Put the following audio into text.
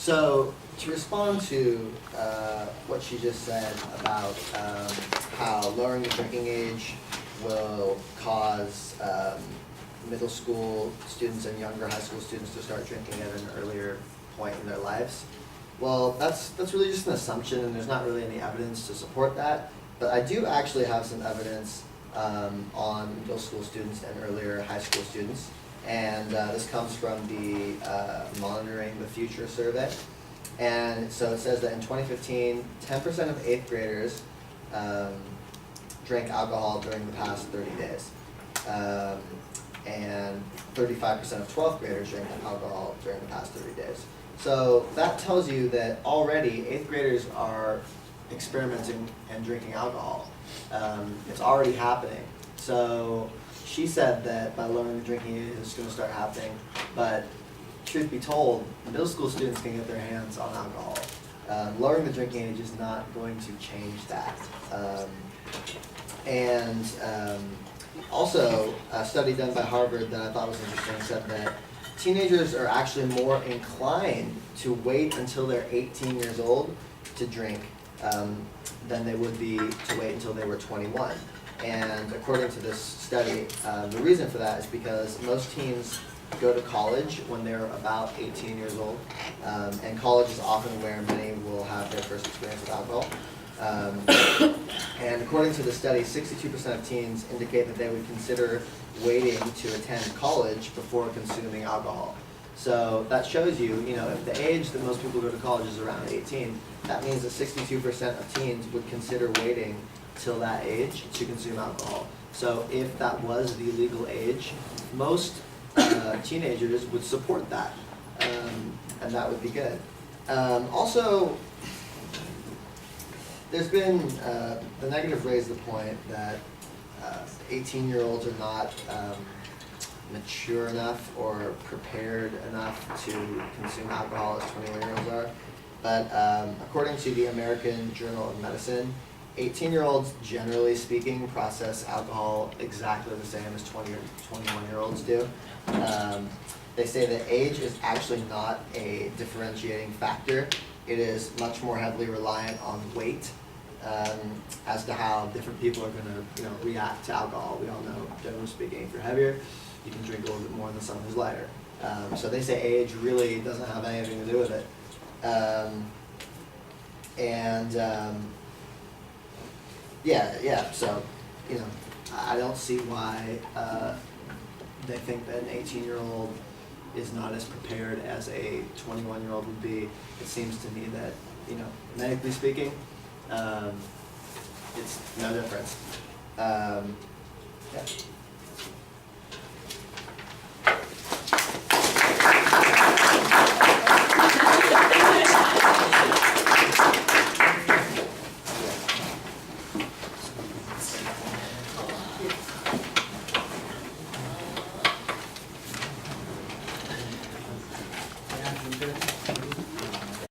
So to respond to what she just said about how lowering the drinking age will cause middle school students and younger high school students to start drinking at an earlier point in their lives. Well, that's really just an assumption, and there's not really any evidence to support that. But I do actually have some evidence on middle school students and earlier high school students. And this comes from the Monitoring the Future survey. And so it says that in 2015, 10% of 8th graders drank alcohol during the past 30 days. And 35% of 12th graders drank alcohol during the past 30 days. So that tells you that already 8th graders are experimenting and drinking alcohol. It's already happening. So she said that by lowering the drinking age, it's going to start happening. But truth be told, middle school students can get their hands on alcohol. Lowering the drinking age is not going to change that. Also, a study done by Harvard that I thought was interesting said that teenagers are actually more inclined to wait until they're 18 years old to drink than they would be to wait until they were 21. And according to this study, the reason for that is because most teens go to college when they're about 18 years old, and college is often where many will have their first experience with alcohol. And according to the study, 62% of teens indicate that they would consider waiting to attend college before consuming alcohol. So that shows you, if the age that most people go to college is around 18, that means that 62% of teens would consider waiting till that age to consume alcohol. So if that was the legal age, most teenagers would support that, and that would be good. Also, there's been, the negative raised the point that 18-year-olds are not mature enough or prepared enough to consume alcohol as 21-year-olds are. But according to the American Journal of Medicine, 18-year-olds, generally speaking, process alcohol exactly the same as 20 or 21-year-olds do. They say that age is actually not a differentiating factor. It is much more heavily reliant on weight as to how different people are going to react to alcohol. We all know, generally speaking, if you're heavier, you can drink a little bit more than someone who's lighter. So they say age really doesn't have anything to do with it. So, I don't see why they think that an 18-year-old is not as prepared as a 21-year-old would be. It seems to me that, medically speaking, it's no difference. Yeah.